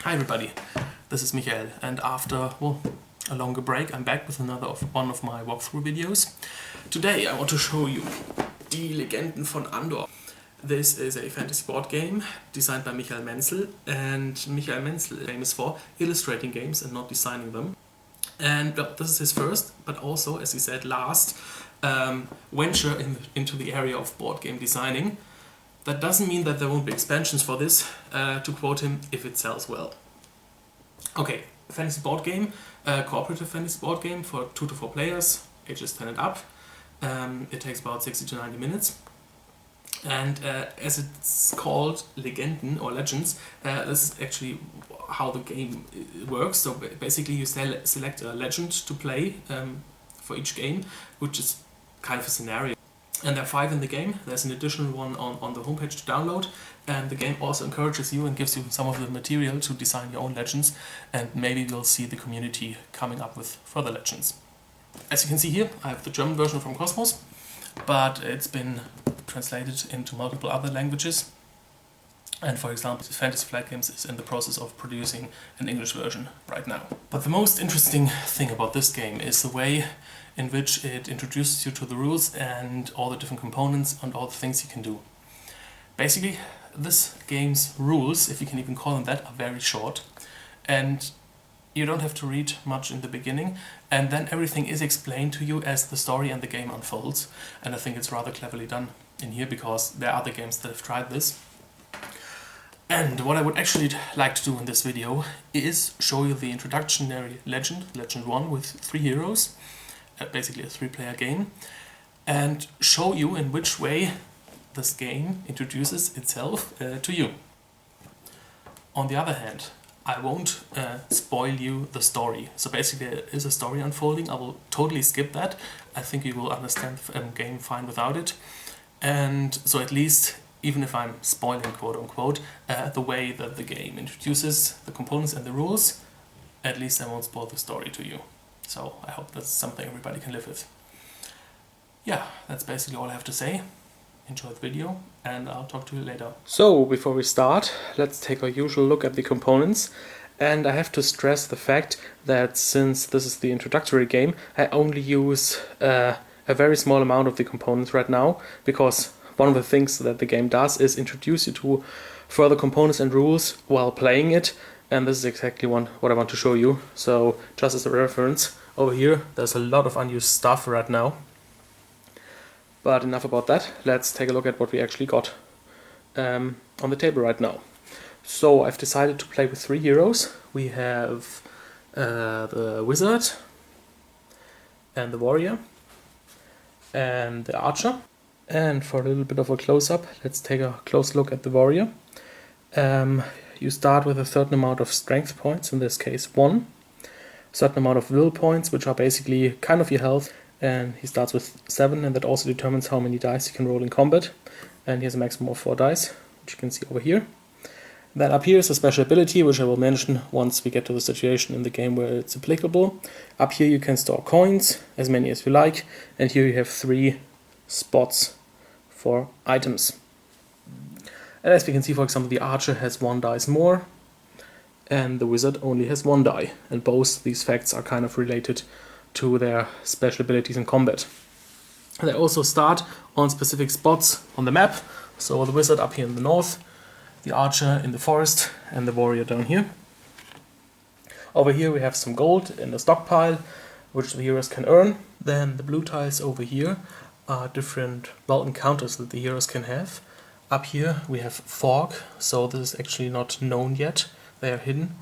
Hi everybody, this is Michael, and after a longer break I'm back with one of my walkthrough videos. Today I want to show you Die Legenden von Andor. This is a fantasy board game designed by Michael Menzel, and Michael Menzel is famous for illustrating games and not designing them. And well, this is his first, but also, as he said, last venture into the area of board game designing. That doesn't mean that there won't be expansions for this, to quote him, if it sells well. Okay, fantasy board game, cooperative fantasy board game for 2 to 4 players, ages 10 and up. It takes about 60 to 90 minutes. And as it's called Legenden or Legends, this is actually how the game works. So basically you select a legend to play for each game, which is kind of a scenario. And there are 5 in the game. There's an additional one on the homepage to download, and the game also encourages you and gives you some of the material to design your own legends, and maybe we'll see the community coming up with further legends. As you can see here, I have the German version from Kosmos, but it's been translated into multiple other languages, and for example, Fantasy Flight Games is in the process of producing an English version right now. But the most interesting thing about this game is the way in which it introduces you to the rules and all the different components and all the things you can do. Basically, this game's rules, if you can even call them that, are very short, and you don't have to read much in the beginning, and then everything is explained to you as the story and the game unfolds, and I think it's rather cleverly done in here because there are other games that have tried this. And what I would actually like to do in this video is show you the introductory Legend 1 with 3 heroes, basically a 3-player game, and show you in which way this game introduces itself to you. On the other hand, I won't spoil you the story. So basically there is a story unfolding. I will totally skip that. I think you will understand the game fine without it. And so at least, even if I'm spoiling quote unquote, the way that the game introduces the components and the rules, at least I won't spoil the story to you. So I hope that's something everybody can live with. Yeah, that's basically all I have to say. Enjoy the video, and I'll talk to you later. So, before we start, let's take our usual look at the components. And I have to stress the fact that since this is the introductory game, I only use a very small amount of the components right now, because one of the things that the game does is introduce you to further components and rules while playing it. And this is exactly what I want to show you. So, just as a reference, over here there's a lot of unused stuff right now. But enough about that, let's take a look at what we actually got on the table right now. So I've decided to play with 3 heroes. We have the wizard, and the warrior, and the archer. And for a little bit of a close-up, let's take a close look at the warrior. You start with a certain amount of strength points, in this case 1. A certain amount of will points, which are basically kind of your health. And he starts with 7, and that also determines how many dice he can roll in combat. And he has a maximum of 4 dice, which you can see over here. Then up here is a special ability, which I will mention once we get to the situation in the game where it's applicable. Up here you can store coins, as many as you like, and here you have 3 spots for items. And as we can see, for example, the archer has 1 dice more, and the wizard only has 1 die, and both these facts are kind of related to their special abilities in combat. They also start on specific spots on the map, so the wizard up here in the north, the archer in the forest, and the warrior down here. Over here we have some gold in the stockpile, which the heroes can earn. Then the blue tiles over here are different encounters that the heroes can have. Up here we have fog, so this is actually not known yet, they are hidden.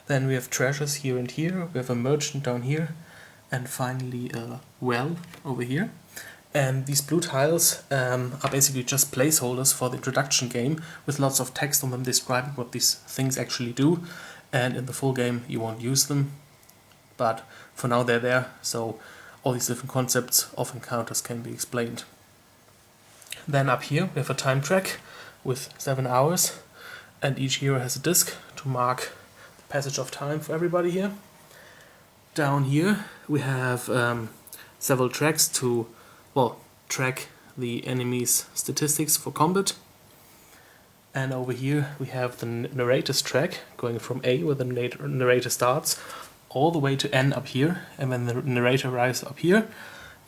Then we have treasures here and here, we have a merchant down here, and finally a well over here. And these blue tiles are basically just placeholders for the introduction game, with lots of text on them describing what these things actually do. And in the full game you won't use them, but for now they're there, so all these different concepts of encounters can be explained. Then up here we have a time track with 7 hours, and each hero has a disc to mark the passage of time for everybody here. Down here we have several tracks to track the enemy's statistics for combat. And over here we have the narrator's track going from A, where the narrator starts, all the way to N up here. And when the narrator arrives up here,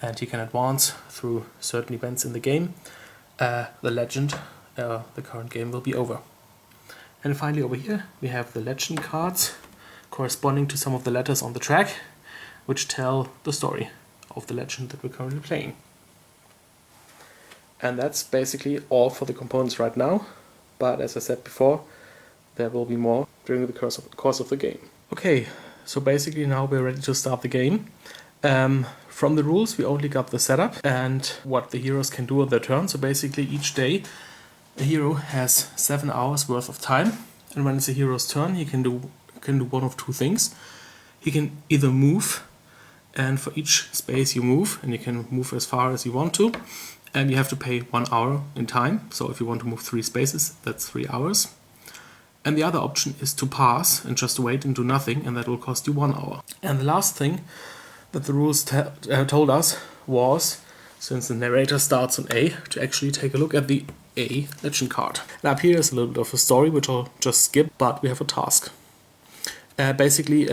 and he can advance through certain events in the game, the legend, the current game, will be over. And finally over here we have the legend cards corresponding to some of the letters on the track, which tell the story of the legend that we're currently playing. And that's basically all for the components right now, but as I said before, there will be more during the course of the game. Okay, so basically now we're ready to start the game. From the rules we only got the setup and what the heroes can do on their turn. So basically each day a hero has 7 hours worth of time, and when it's a hero's turn he can do one of two things. He can either move, and for each space you move, and you can move as far as you want to, and you have to pay 1 hour in time. So if you want to move 3 spaces, that's 3 hours. And the other option is to pass and just wait and do nothing, and that will cost you 1 hour. And the last thing that the rules told us was, since the narrator starts on A, to actually take a look at the A legend card. And up here is a little bit of a story, which I'll just skip, but we have a task. Basically,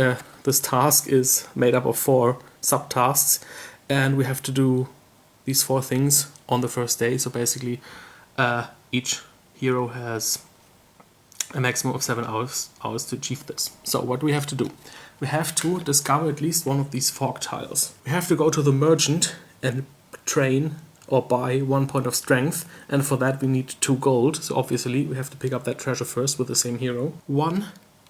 this task is made up of 4 subtasks, and we have to do these 4 things on the first day. So basically, each hero has a maximum of 7 hours to achieve this. So what do we have to do? We have to discover at least one of these fog tiles. We have to go to the merchant and train or buy 1 point of strength, and for that we need 2 gold. So obviously we have to pick up that treasure first with the same hero. 1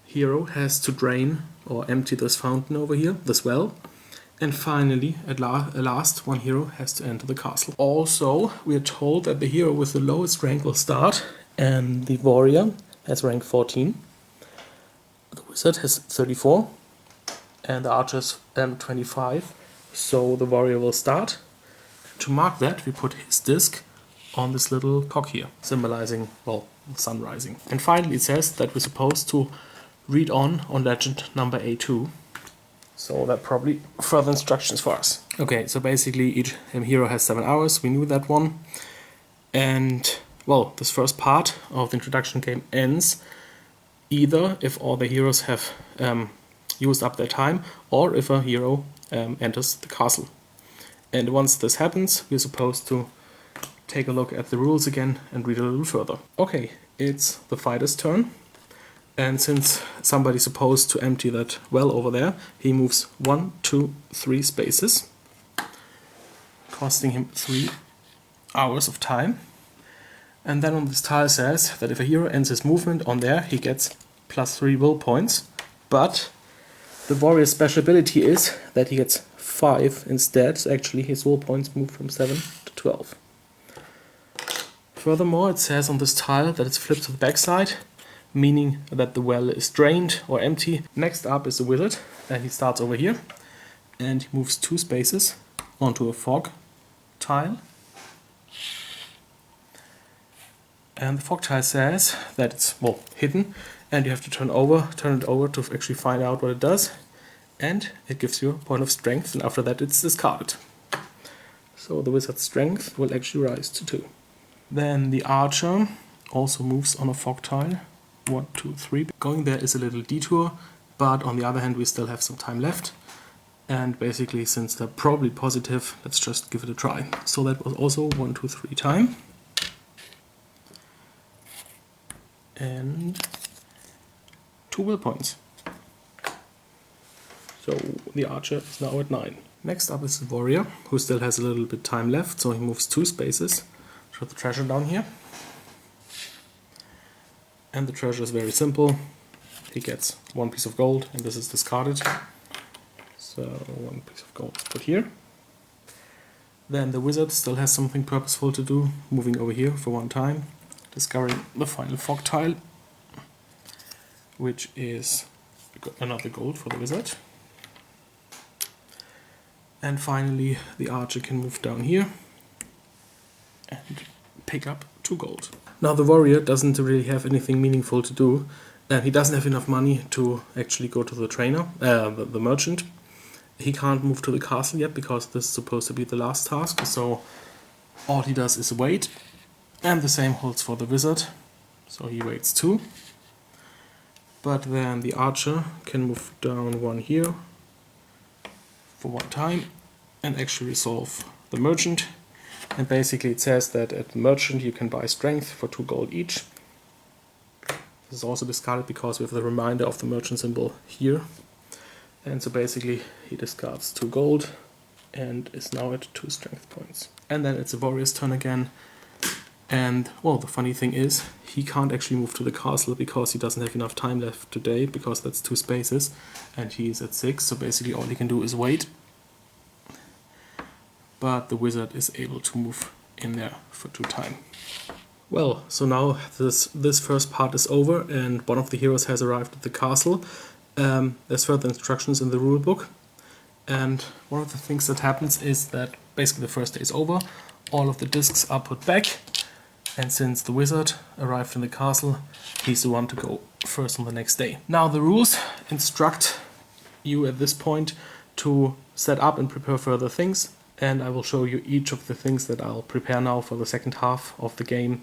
hero has to drain or empty this fountain over here, this well. And finally, at last, 1 hero has to enter the castle. Also, we are told that the hero with the lowest rank will start, and the warrior has rank 14. The wizard has 34, and the archer has 25. So the warrior will start. To mark that, we put his disc on this little cock here, symbolizing, well, sun rising. And finally, it says that we're supposed to read on legend number A2. So that probably further instructions for us. Okay, so basically each hero has 7 hours. We knew that one. And, well, this first part of the introduction game ends either if all the heroes have used up their time, or if a hero enters the castle. And once this happens, we're supposed to take a look at the rules again and read a little further. Okay, it's the fighter's turn. And since somebody's supposed to empty that well over there, he moves 1, 2, 3 spaces, costing him 3 hours of time. And then on this tile says that if a hero ends his movement on there, he gets +3 will points. But the warrior's special ability is that he gets 5 instead, so actually his will points move from 7 to 12. Furthermore, it says on this tile that it's flipped to the backside, meaning that the well is drained or empty. Next up is the wizard, and he starts over here, and he moves 2 spaces onto a fog tile. And the fog tile says that it's, well, hidden, and you have to turn it over to actually find out what it does. And it gives you a point of strength, and after that it's discarded. So the wizard's strength will actually rise to 2. Then the archer also moves on a fog tile. 1, 2, 3. Going there is a little detour, but on the other hand we still have some time left. And basically, since they're probably positive, let's just give it a try. So that was also 1, 2, 3 time. And 2 will points. So the archer is now at 9. Next up is the warrior, who still has a little bit time left, so he moves 2 spaces. Put the treasure down here. And the treasure is very simple. He gets 1 piece of gold, and this is discarded. So 1 piece of gold is put here. Then the wizard still has something purposeful to do, moving over here for 1 time, discovering the final fog tile, which is another gold for the wizard. And finally the archer can move down here and pick up 2 gold. Now the warrior doesn't really have anything meaningful to do, and he doesn't have enough money to actually go to the trainer, the merchant. He can't move to the castle yet because this is supposed to be the last task, so all he does is wait. And the same holds for the wizard. so he waits 2. But then the archer can move down 1 here for 1 time and actually resolve the merchant. And basically it says that at the merchant you can buy strength for 2 gold each. This is also discarded because we have the reminder of the merchant symbol here. And so basically he discards 2 gold and is now at 2 strength points. And then it's a warrior's turn again. And, well, the funny thing is, he can't actually move to the castle because he doesn't have enough time left today, because that's 2 spaces, and he is at 6, so basically all he can do is wait. But the wizard is able to move in there for 2 time. Well, so now this first part is over, and one of the heroes has arrived at the castle. There's further instructions in the rulebook, and one of the things that happens is that basically the first day is over, all of the discs are put back. And since the wizard arrived in the castle, he's the one to go first on the next day. Now the rules instruct you at this point to set up and prepare further things, and I will show you each of the things that I'll prepare now for the second half of the game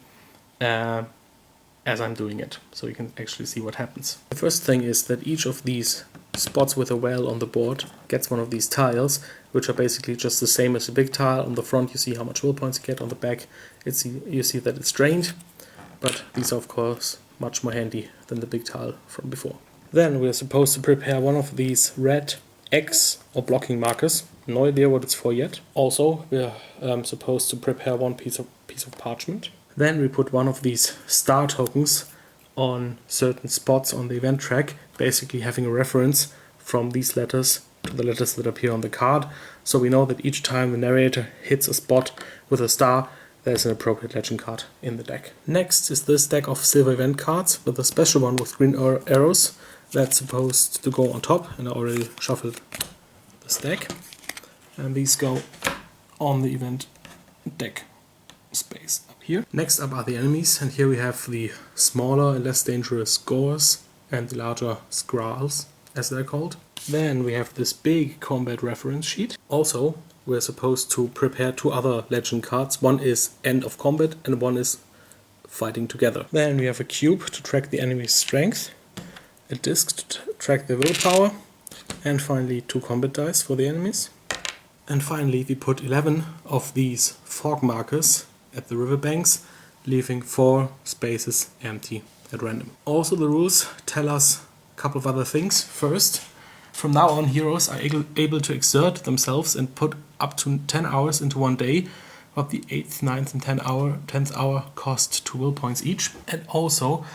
as I'm doing it, so you can actually see what happens. The first thing is that each of these spots with a well on the board gets one of these tiles, which are basically just the same as a big tile. On the front you see how much will points you get, on the back you see that it's drained, but these are of course much more handy than the big tile from before. Then we're supposed to prepare one of these red X or blocking markers. No idea what it's for yet. Also we're supposed to prepare one piece of parchment. Then we put one of these star tokens on certain spots on the event track, basically having a reference from these letters to the letters that appear on the card, so we know that each time the narrator hits a spot with a star, there's an appropriate legend card in the deck. Next is this deck of silver event cards with a special one with green arrows that's supposed to go on top, and I already shuffled this deck. And these go on the event deck space up here. Next up are the enemies, and here we have the smaller and less dangerous Gors and the larger Skrulls, as they're called. Then we have this big combat reference sheet. Also, we're supposed to prepare 2 other legend cards. One is End of Combat and one is Fighting Together. Then we have a cube to track the enemy's strength, a disc to track their willpower, and finally 2 combat dice for the enemies. And finally we put 11 of these fog markers at the riverbanks, leaving 4 spaces empty at random. Also the rules tell us a couple of other things. First, from now on heroes are able to exert themselves and put up to 10 hours into one day, but the 8th, 9th and 10th hour cost 2 will points each. And also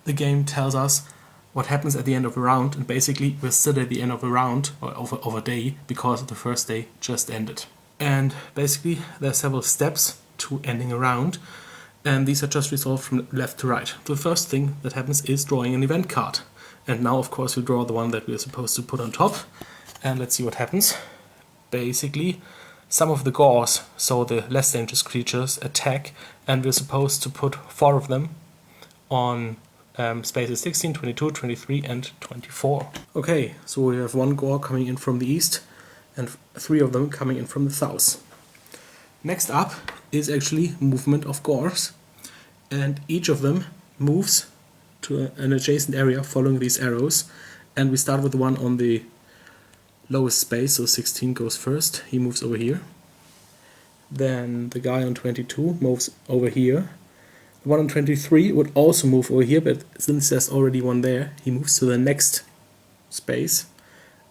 the game tells us what happens at the end of a round, and basically we're still at the end of a round or of a day because the first day just ended. And basically there are several steps to ending a round, and these are just resolved from left to right. The first thing that happens is drawing an event card, and now of course we draw the one that we're supposed to put on top, and let's see what happens. Basically some of the Gors, so the less dangerous creatures, attack, and we're supposed to put 4 of them on spaces 16, 22, 23 and 24. Okay, so we have 1 Gor coming in from the east and 3 of them coming in from the south. Next up is actually movement of Gors, and each of them moves to an adjacent area following these arrows, and we start with the one on the lowest space, so 16 goes first, he moves over here. Then the guy on 22 moves over here. The one on 23 would also move over here, but since there's already one there, he moves to the next space,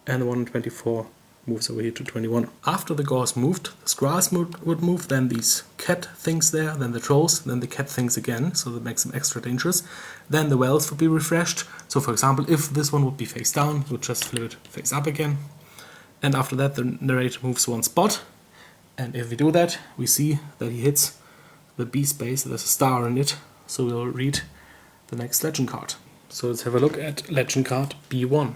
and the one on 24 moves over here to 21. After the Gors moved, the Skrulls would move, then these cat things there, then the trolls, then the cat things again, so that makes them extra dangerous. Then the wells would be refreshed, so for example if this one would be face down, we would just flip it face up again. And after that the narrator moves 1 spot, and if we do that we see that he hits the B space, there's a star in it, so we'll read the next legend card. So let's have a look at legend card B1.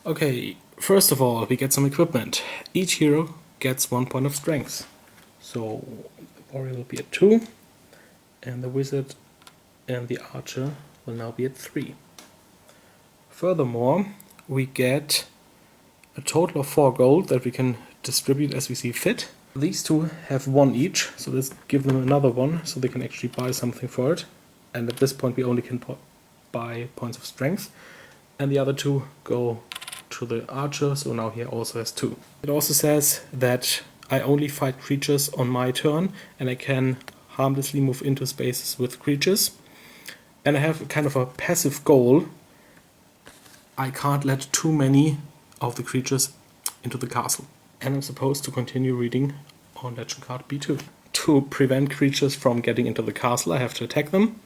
Okay, first of all we get some equipment. Each hero gets 1 point of strength. So the warrior will be at 2, and the wizard and the archer will now be at 3. Furthermore, we get a total of 4 gold that we can distribute as we see fit. These 2 have 1 each, so let's give them another 1 so they can actually buy something for it. and at this point we only can buy points of strength, and the other 2 go to the archer, so now he also has 2. It also says that I only fight creatures on my turn, and I can harmlessly move into spaces with creatures. And I have kind of a passive goal. I can't let too many of the creatures into the castle. And I'm supposed to continue reading on legend card B2. To prevent creatures from getting into the castle, I have to attack them.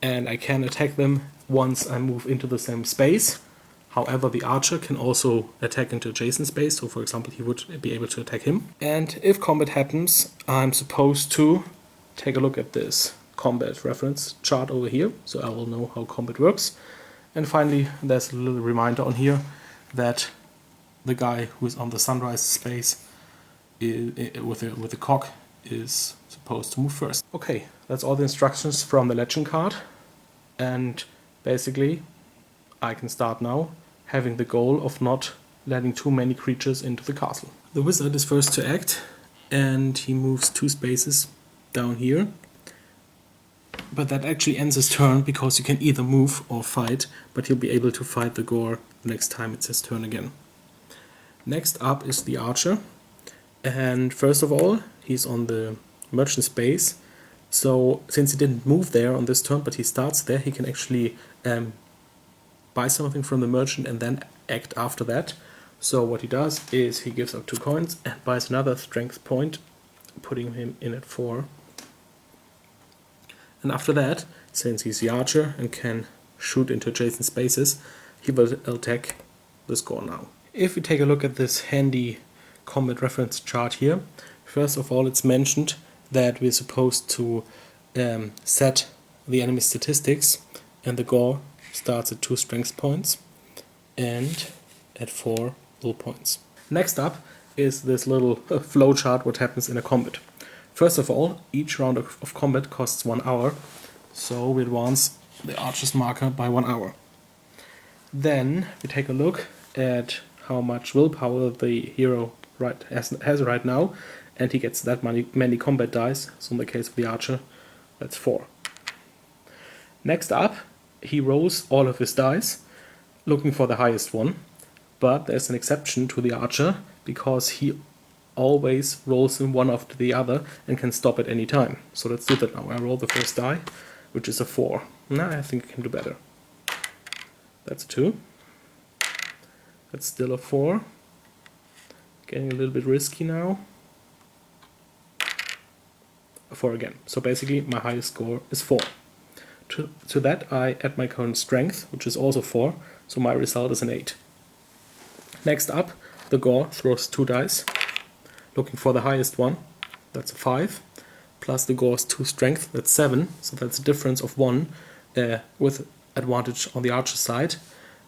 And I can attack them once I move into the same space. However, the archer can also attack into adjacent space, so for example he would be able to attack him. And if combat happens, I'm supposed to take a look at this combat reference chart over here, so I will know how combat works. And finally, there's a little reminder on here that the guy who is on the sunrise space with the cock is supposed to move first. Okay, that's all the instructions from the legend card, and basically I can start now, having the goal of not letting too many creatures into the castle. The wizard is first to act, and he moves 2 spaces down here. But that actually ends his turn, because you can either move or fight, but he'll be able to fight the gore next time it's his turn again. Next up is the archer, and first of all, he's on the merchant space. So since he didn't move there on this turn, but he starts there, he can actually buy something from the merchant and then act after that. So what he does is he gives up 2 coins and buys another strength point, putting him in at 4. And after that, since he's the archer and can shoot into adjacent spaces, he will attack the score now. If we take a look at this handy combat reference chart here, first of all it's mentioned that we're supposed to set the enemy statistics, and the gore starts at 2 strength points and at 4 will points. Next up is this little flow chart, what happens in a combat. First of all, each round of combat costs 1 hour, so we advance the archer's marker by 1 hour. Then we take a look at how much willpower the hero has right now, and he gets that many combat dice, so in the case of the archer, that's 4. Next up, he rolls all of his dice, looking for the highest one, but there's an exception to the archer, because he always rolls them one after the other and can stop at any time. So let's do that now. I roll the first die, which is a 4. Now I think I can do better. That's a 2. That's still a 4. Getting a little bit risky now. A 4 again. So basically my highest score is 4. To that I add my current strength, which is also 4, so my result is an 8. Next up, the gore throws 2 dice, looking for the highest one, that's a 5, plus the gore's 2 strength, that's 7, so that's a difference of 1 with advantage on the archer side,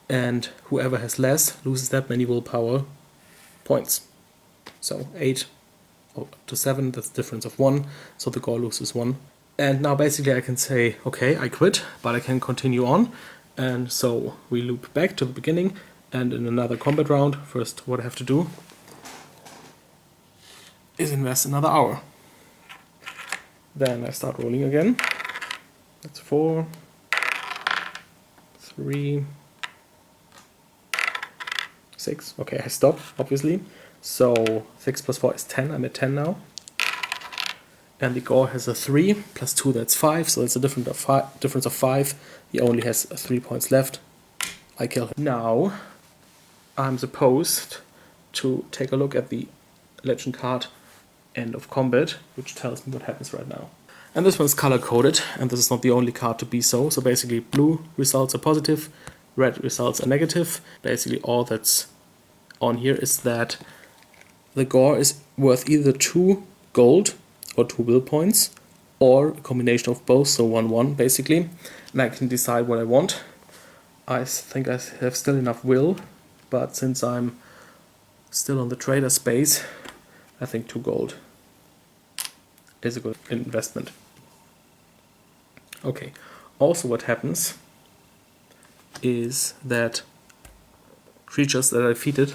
and whoever has less loses that many willpower points. So 8 to 7, that's a difference of 1, so the gore loses 1. And now basically I can say, okay, I quit, but I can continue on. And so we loop back to the beginning, and in another combat round, first what I have to do is invest another hour. Then I start rolling again. That's 4, 3, 6. Okay, I stop, obviously. So 6 plus 4 is 10, I'm at 10 now. And the gore has a 3, plus 2, that's 5, so it's a difference of 5. He only has 3 points left. I kill him. Now, I'm supposed to take a look at the legend card End of Combat, which tells me what happens right now. And this one's color-coded, and this is not the only card to be so. So basically, blue results are positive, red results are negative. Basically, all that's on here is that the gore is worth either 2 gold, or 2 will points, or a combination of both, so 1-1 basically, and I can decide what I want. I think I have still enough will, but since I'm still on the trader space, I think 2 gold is a good investment. Okay, also what happens is that creatures that are defeated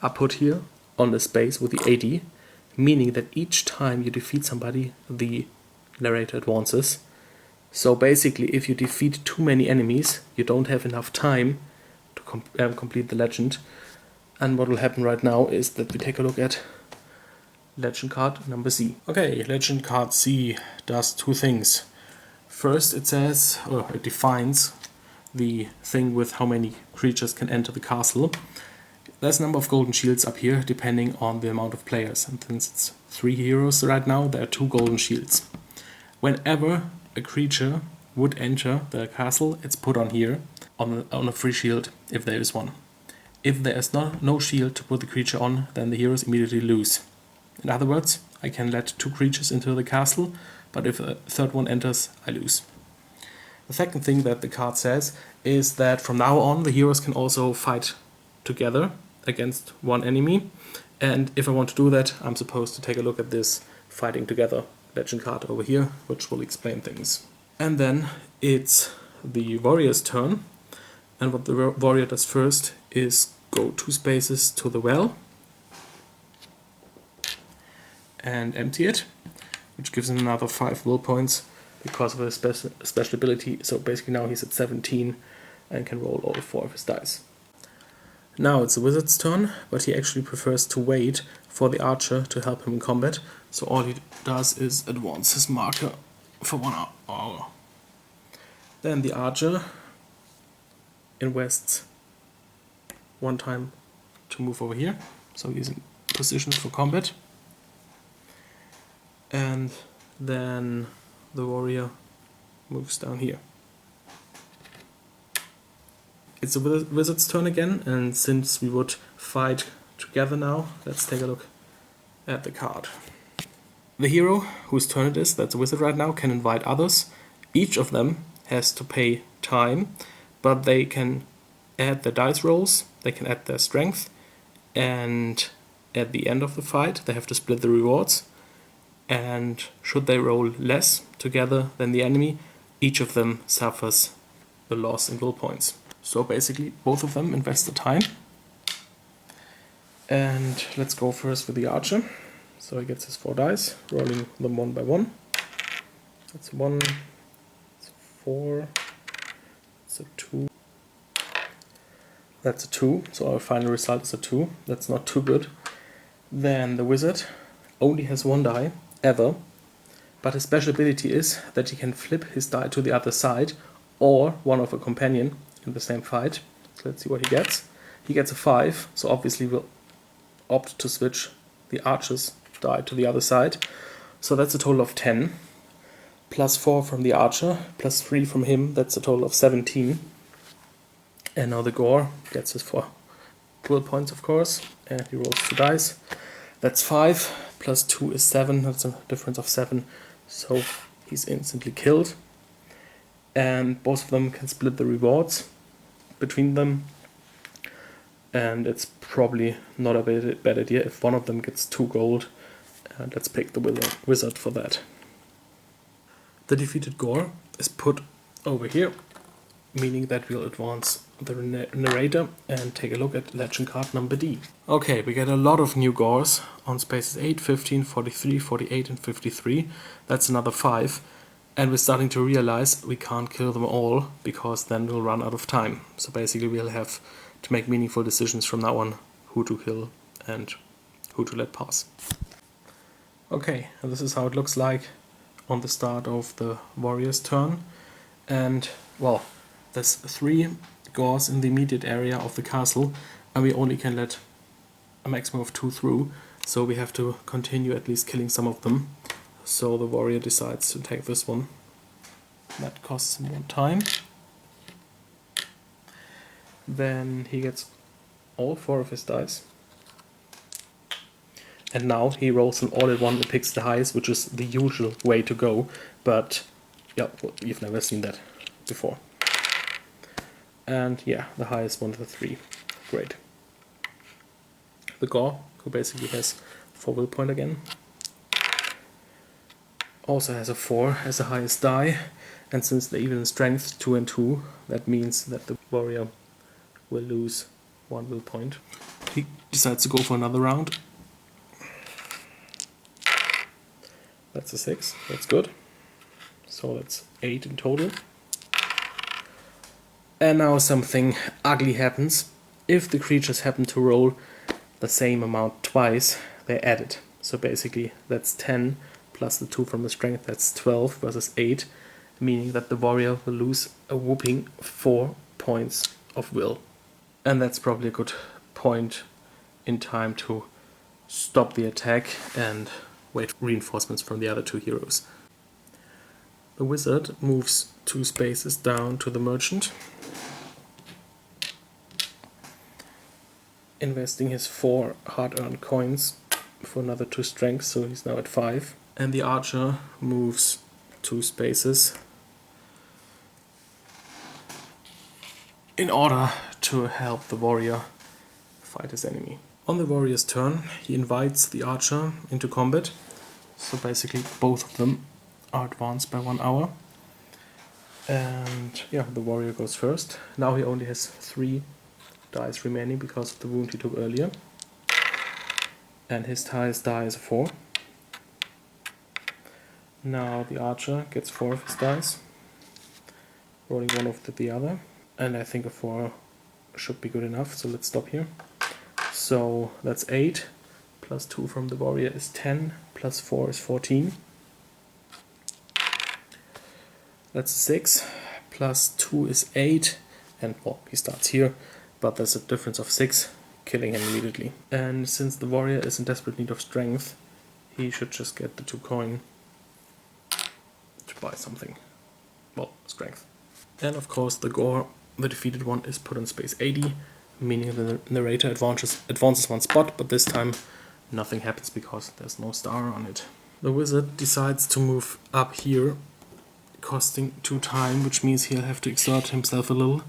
are put here on the space with the AD, meaning that each time you defeat somebody, the narrator advances, So basically, if you defeat too many enemies, you don't have enough time to complete the legend. And what will happen right now is that we take a look at legend card number C. Okay, legend card C does two things. First, it says, or it defines the thing with how many creatures can enter the castle. There's a number of golden shields up here, depending on the amount of players. And since it's 3 heroes right now, there are 2 golden shields. Whenever a creature would enter the castle, it's put on here, on a free shield, if there is one. If there is no shield to put the creature on, then the heroes immediately lose. In other words, I can let 2 creatures into the castle, but if a third one enters, I lose. The second thing that the card says is that from now on the heroes can also fight together against one enemy, and if I want to do that, I'm supposed to take a look at this fighting together legend card over here, which will explain things. And then it's the warrior's turn, and what the warrior does first is go 2 spaces to the well and empty it, which gives him another 5 will points because of his special ability. So basically now he's at 17 and can roll all 4 of his dice. Now it's the wizard's turn, but he actually prefers to wait for the archer to help him in combat. So all he does is advance his marker for 1 hour. Then the archer invests 1 time to move over here, so he's in position for combat. And then the warrior moves down here. It's the wizard's turn again, and since we would fight together now, let's take a look at the card. The hero, whose turn it is, that's a wizard right now, can invite others. Each of them has to pay time, but they can add their dice rolls, they can add their strength, and at the end of the fight they have to split the rewards. And should they roll less together than the enemy, each of them suffers a loss in will points. So basically both of them invest the time. And let's go first with the archer. So he gets his 4 dice, rolling them 1 by 1. That's 1, that's 4, that's a 2. That's a 2, so our final result is a 2. That's not too good. Then the wizard only has 1 die, ever, but his special ability is that he can flip his die to the other side or one of a companion in the same fight. So let's see what he gets. He gets a 5, so obviously we'll opt to switch the archer's die to the other side. So that's a total of 10, plus 4 from the archer, plus 3 from him, that's a total of 17. And now the Gore gets his 4 will points, of course, and he rolls 2 dice. That's 5, plus 2 is 7, that's a difference of 7, so he's instantly killed. And both of them can split the rewards between them, and it's probably not a bad idea if one of them gets 2 gold, and let's pick the wizard for that. The defeated Gore is put over here, meaning that we'll advance the narrator and take a look at legend card number D. Okay, we get a lot of new Gores on spaces 8, 15, 43, 48 and 53. That's another 5. And we're starting to realize we can't kill them all, because then we'll run out of time. So basically we'll have to make meaningful decisions from now on, who to kill and who to let pass. Okay, and this is how it looks like on the start of the warrior's turn. And, well, there's 3 Gores in the immediate area of the castle, and we only can let a maximum of 2 through, so we have to continue at least killing some of them. So the warrior decides to take this one. That costs him 1 time. Then he gets all 4 of his dice. And now he rolls them all at one and picks the highest, which is the usual way to go. But, yeah, well, you've never seen that before. And yeah, the highest one of the 3. Great. The Gore, who basically has 4 will point again, also has a 4 as the highest die, and since they're even in strength 2 and 2, that means that the warrior will lose 1 will point. He decides to go for another round. That's a 6, that's good. so that's 8 in total. And now something ugly happens. If the creatures happen to roll the same amount twice, they add it. So basically that's 10 plus the 2 from the strength, that's 12 versus 8, meaning that the warrior will lose a whopping 4 points of will. And that's probably a good point in time to stop the attack and wait for reinforcements from the other 2 heroes. The wizard moves 2 spaces down to the merchant, investing his 4 hard-earned coins for another 2 strength, so he's now at 5. And the archer moves 2 spaces in order to help the warrior fight his enemy. On the warrior's turn, he invites the archer into combat, so basically both of them are advanced by 1 hour. And yeah, the warrior goes first. Now he only has 3 dice remaining because of the wound he took earlier. And his highest die is a 4. Now the archer gets 4 of his dice, rolling one after the other. And I think a 4 should be good enough, so let's stop here. So that's 8, plus 2 from the warrior is 10, plus 4 is 14. That's 6, plus 2 is 8, and well, he starts here, but there's a difference of 6, killing him immediately. And since the warrior is in desperate need of strength, he should just get the 2 coin to buy something. Well, strength. And of course the gore, the defeated one, is put on space 80, meaning the narrator advances 1 spot, but this time nothing happens because there's no star on it. The wizard decides to move up here, costing 2 time, which means he'll have to exert himself a little,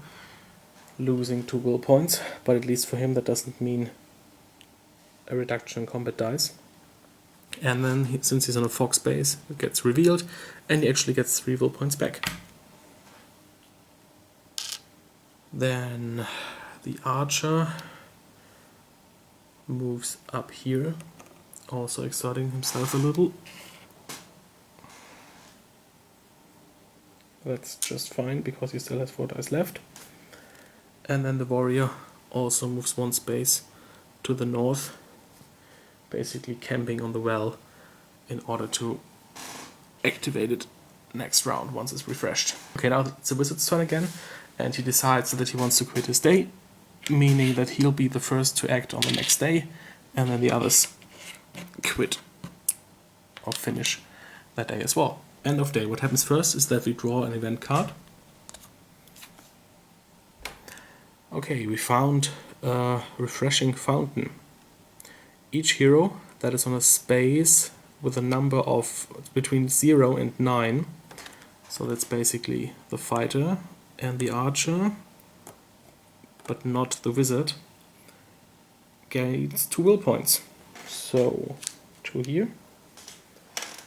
losing 2 will points, but at least for him that doesn't mean a reduction in combat dice. And then, since he's on a fog space, it gets revealed, and he actually gets 3 will points back. Then the archer moves up here, also exerting himself a little. That's just fine because he still has 4 dice left. And then the warrior also moves 1 space to the north, basically camping on the well in order to activate it next round once it's refreshed. Okay, now it's the wizard's turn again, and he decides that he wants to quit his day, meaning that he'll be the first to act on the next day, and then the others quit or finish that day as well. End of day. What happens first is that we draw an event card. Okay, we found a refreshing fountain. Each hero that is on a space with a number of between 0 and 9, so that's basically the fighter and the archer, but not the wizard, gains 2 will points. So 2 here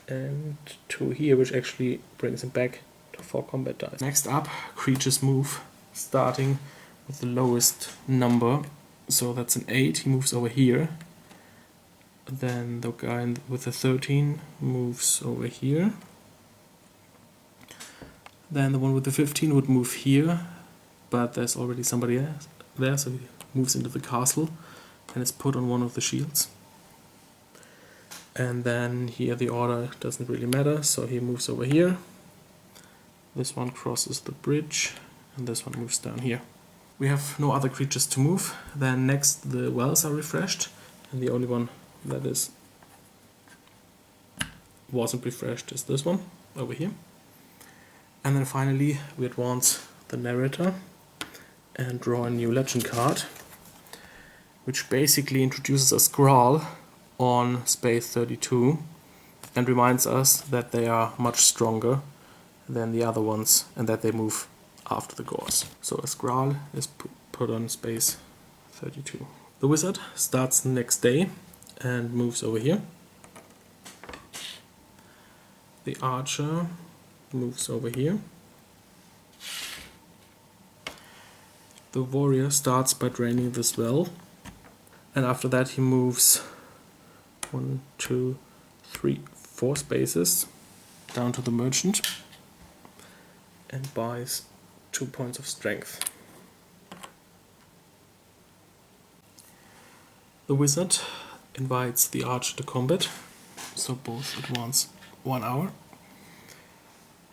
and 2 here, which actually brings him back to 4 combat dice. Next up, creatures move, starting with the lowest number, so that's an 8, he moves over here. Then the guy with the 13 moves over here. Then the one with the 15 would move here, but there's already somebody else there, so he moves into the castle and is put on one of the shields. And then here the order doesn't really matter, so he moves over here. This one crosses the bridge, and this one moves down here. We have no other creatures to move. Then next the wells are refreshed, and the only one that wasn't refreshed is this one over here. And then finally we advance the narrator and draw a new legend card, which basically introduces a scroll on space 32 and reminds us that they are much stronger than the other ones and that they move after the gores. So a scroll is put on space 32. The wizard starts the next day and moves over here. The archer moves over here. The warrior starts by draining this well, and after that he moves 1, 2, 3, 4 spaces down to the merchant. and buys 2 points of strength. The wizard invites the archer to combat, so both advance 1 hour.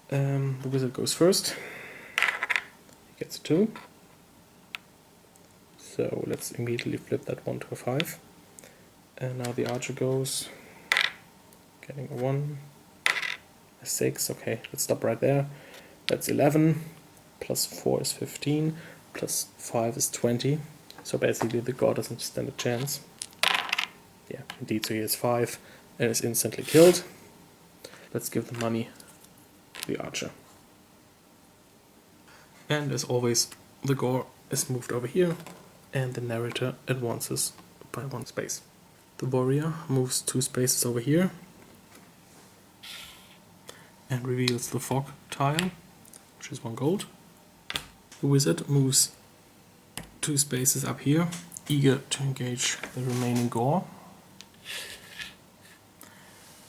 The wizard goes first, he gets a 2, so let's immediately flip that 1 to a 5. And now the archer goes, getting a 1, a 6, okay, let's stop right there. That's 11, plus 4 is 15, plus 5 is 20, so basically the god doesn't stand a chance. Yeah, indeed, so he has 5 and is instantly killed. Let's give the money to the archer. And as always, the gore is moved over here and the narrator advances by 1 space. The warrior moves 2 spaces over here and reveals the fog tile, which is 1 gold. The wizard moves 2 spaces up here, eager to engage the remaining gore.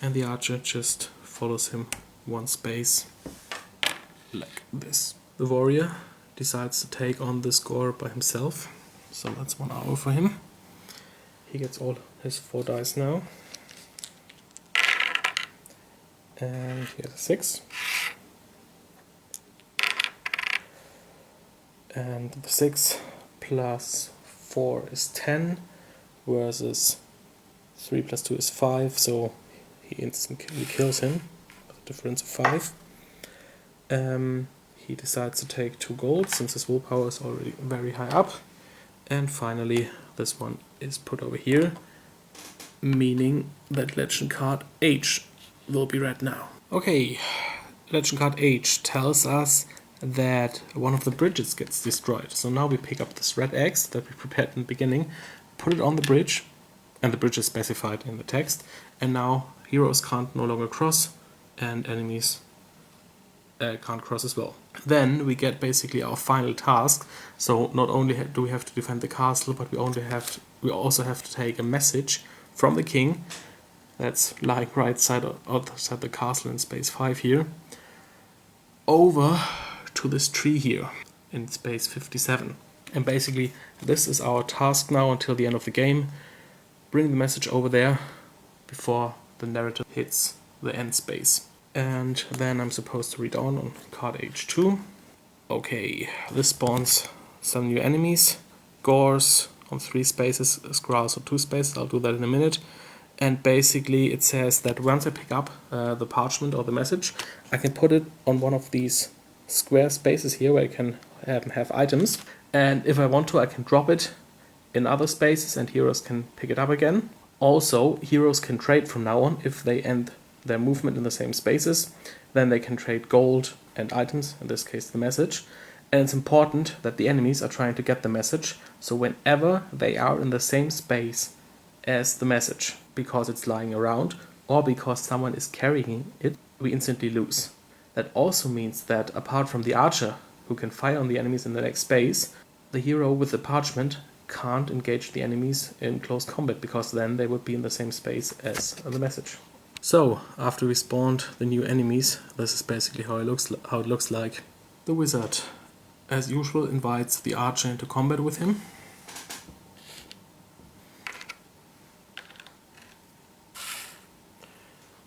And the archer just follows him 1 space, like this. The warrior decides to take on this gore by himself, so that's 1 hour for him. He gets all his 4 dice now. And he has a 6. And the 6 plus 4 is 10, versus 3 plus 2 is 5, so he instantly kills him with a difference of 5. He decides to take 2 gold since his willpower is already very high up. And finally, this one is put over here, meaning that legend card H will be read now. Okay, legend card H tells us that one of the bridges gets destroyed. So now we pick up this red X that we prepared in the beginning, put it on the bridge, and the bridge is specified in the text, and now heroes can't no longer cross, and enemies can't cross as well. Then we get basically our final task. So not only do we have to defend the castle, but we also have to take a message from the king that's lying right outside the castle in space 5 here, over to this tree here in space 57. And basically this is our task now until the end of the game. Bring the message over there before the narrative hits the end space. And then I'm supposed to read on card H2. Okay, this spawns some new enemies. Gores on 3 spaces, Skrulls on 2 spaces, I'll do that in a minute. And basically it says that once I pick up the parchment or the message, I can put it on one of these square spaces here where I can have items. And if I want to, I can drop it in other spaces and heroes can pick it up again. Also, heroes can trade from now on if they end their movement in the same spaces. Then they can trade gold and items, in this case the message. And it's important that the enemies are trying to get the message, so whenever they are in the same space as the message, because it's lying around or because someone is carrying it, we instantly lose. That also means that apart from the archer, who can fire on the enemies in the next space, the hero with the parchment can't engage the enemies in close combat, because then they would be in the same space as the message. So, after we spawned the new enemies, this is basically how it looks like. The wizard, as usual, invites the archer into combat with him.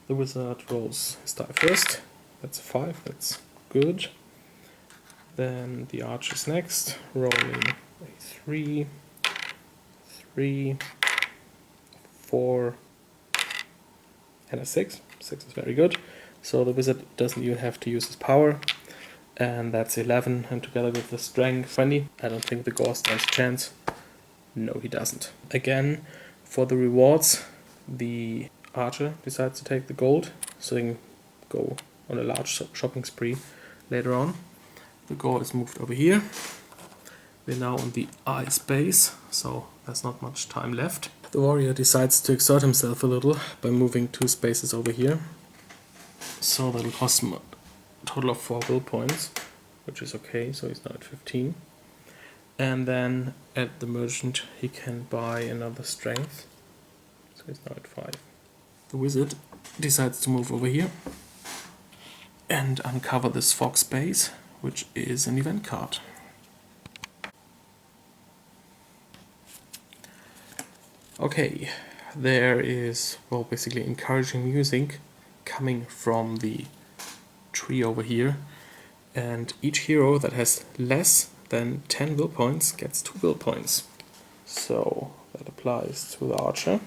The wizard rolls his die first. That's a 5, that's good. Then the archer's next, rolling a 3, 3, 4, and a 6. 6 is very good. So the wizard doesn't even have to use his power. And that's 11, and together with the strength 20. I don't think the gore stands a chance. No, he doesn't. Again, for the rewards, the archer decides to take the gold, so he can go on a large shopping spree later on. The gore is moved over here. We're now on the I space, so there's not much time left. The warrior decides to exert himself a little by moving 2 spaces over here. So that'll cost him a total of 4 will points, which is okay, so he's now at 15. And then at the merchant he can buy another strength, so he's now at 5. The wizard decides to move over here and uncover this fog space which is an event card. Okay, there is, well, basically encouraging music coming from the tree over here, and each hero that has less than 10 will points gets 2 will points. So that applies to the archer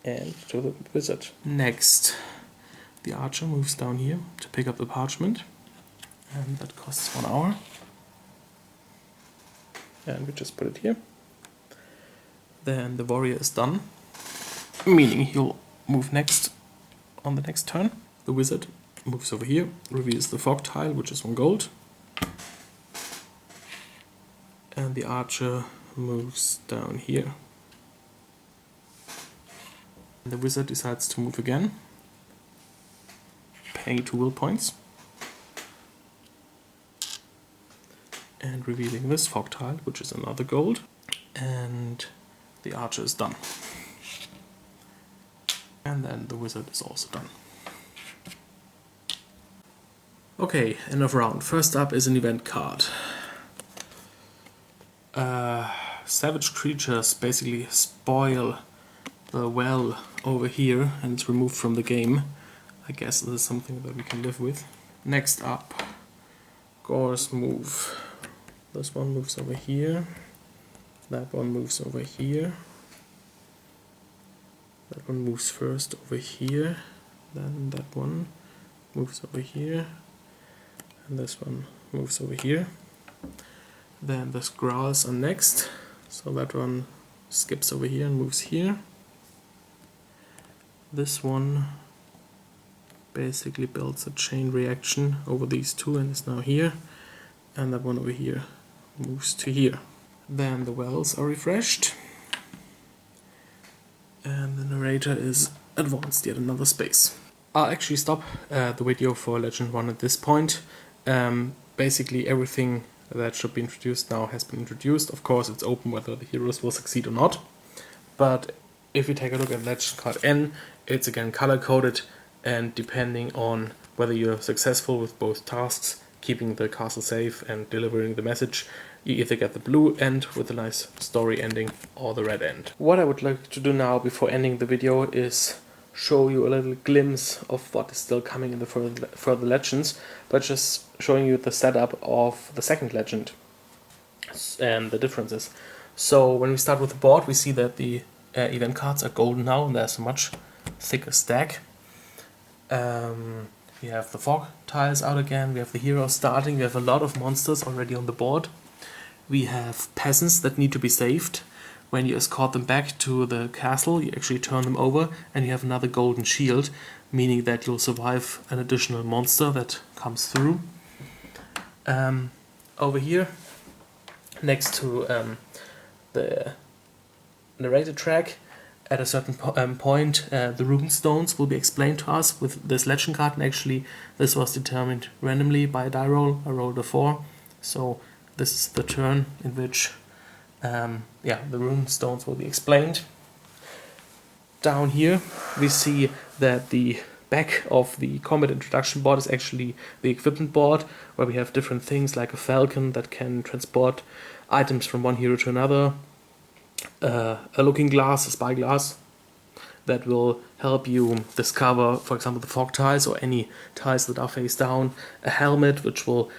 and to the wizard. Next, the archer moves down here to pick up the parchment, and that costs 1 hour. And we just put it here. Then the warrior is done, meaning he'll move next on the next turn. The wizard moves over here, reveals the fog tile, which is 1 gold. And the archer moves down here. The wizard decides to move again, paying 2 will points. And revealing this fog tile, which is another gold. And the archer is done. And then the wizard is also done. Okay, end of round. First up is an event card. Savage creatures basically spoil the well over here, and it's removed from the game. I guess this is something that we can live with. Next up, Gore's move. This one moves over here. That one moves over here. That one moves first over here. Then that one moves over here. And this one moves over here. Then the Growls are next. So that one skips over here and moves here. This one basically builds a chain reaction over these two and is now here. And that one over here moves to here. Then the wells are refreshed. And the narrator is advanced yet another space. I'll actually stop the video for Legend 1 at this point. Basically everything that should be introduced now has been introduced. Of course it's open whether the heroes will succeed or not. But if you take a look at Legend card N, it's again color coded, and depending on whether you're successful with both tasks, keeping the castle safe and delivering the message, you either get the blue end with a nice story ending or the red end. What I would like to do now before ending the video is show you a little glimpse of what is still coming in the further legends, but just showing you the setup of the second legend and the differences. So when we start with the board, we see that the event cards are golden now, and there's a much thicker stack. We have the fog tiles out again, we have the heroes starting, we have a lot of monsters already on the board. We have peasants that need to be saved. When you escort them back to the castle, you actually turn them over and you have another golden shield, meaning that you'll survive an additional monster that comes through. Over here, next to the narrator track, at a certain point, the rune stones will be explained to us with this legend card, and actually this was determined randomly by a die roll. I rolled a 4, so this is the turn in which the rune stones will be explained. Down here we see that the back of the combat introduction board is actually the equipment board, where we have different things like a falcon that can transport items from one hero to another, a looking glass, a spyglass, that will help you discover, for example, the fog tiles or any tiles that are face down, a helmet which will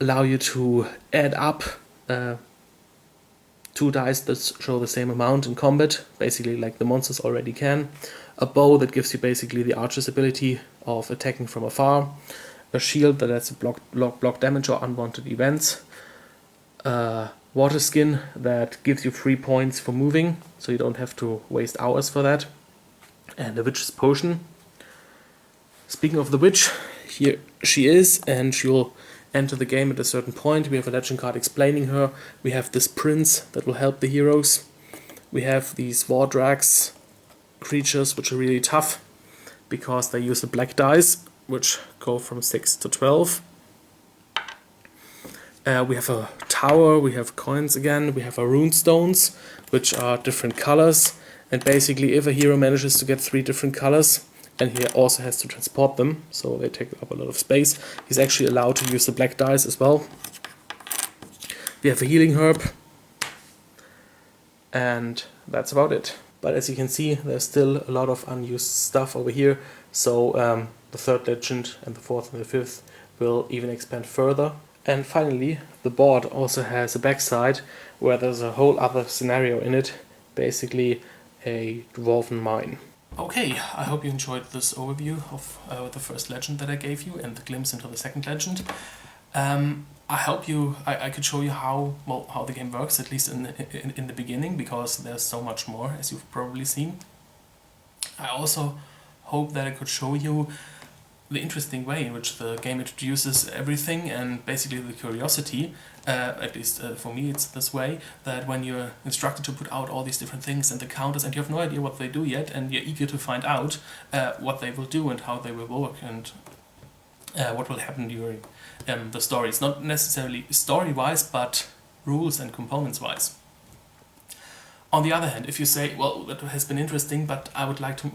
allow you to add up 2 dice that show the same amount in combat, basically like the monsters already can, a bow that gives you basically the archer's ability of attacking from afar, a shield that lets you block damage or unwanted events, water skin that gives you 3 points for moving, so you don't have to waste hours for that, and a witch's potion. Speaking of the witch, here she is, and she'll enter the game at a certain point. We have a legend card explaining her. We have this prince that will help the heroes. We have these Vordrax creatures, which are really tough because they use the black dice, which go from 6 to 12. We have a tower, we have coins again, we have our rune stones, which are different colors, and basically if a hero manages to get 3 different colors, and he also has to transport them, so they take up a lot of space. He's actually allowed to use the black dice as well. We have a healing herb, and that's about it. But as you can see, there's still a lot of unused stuff over here, so the third legend and the fourth and the fifth will even expand further. And finally, the board also has a backside where there's a whole other scenario in it, basically a dwarven mine. Okay, I hope you enjoyed this overview of the first legend that I gave you and the glimpse into the second legend. I hope I could show you how the game works, at least in the beginning, because there's so much more, as you've probably seen. I also hope that I could show you the interesting way in which the game introduces everything and basically the curiosity, at least for me it's this way, that when you're instructed to put out all these different things and the counters and you have no idea what they do yet and you're eager to find out what they will do and how they will work and what will happen during the stories. Not necessarily story-wise, but rules and components-wise. On the other hand, if you say, well, that has been interesting, but I would like to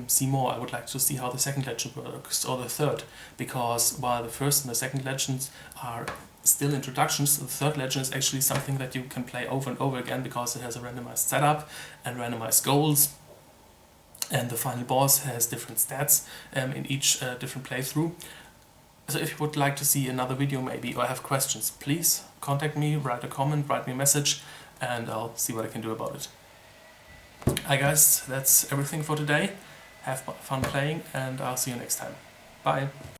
see more, I would like to see how the second legend works, or the third, because while the first and the second legends are still introductions, the third legend is actually something that you can play over and over again, because it has a randomized setup and randomized goals, and the final boss has different stats in each different playthrough. So if you would like to see another video maybe, or have questions, please contact me, write a comment, write me a message, and I'll see what I can do about it. Hi guys, that's everything for today. Have fun playing, and I'll see you next time. Bye!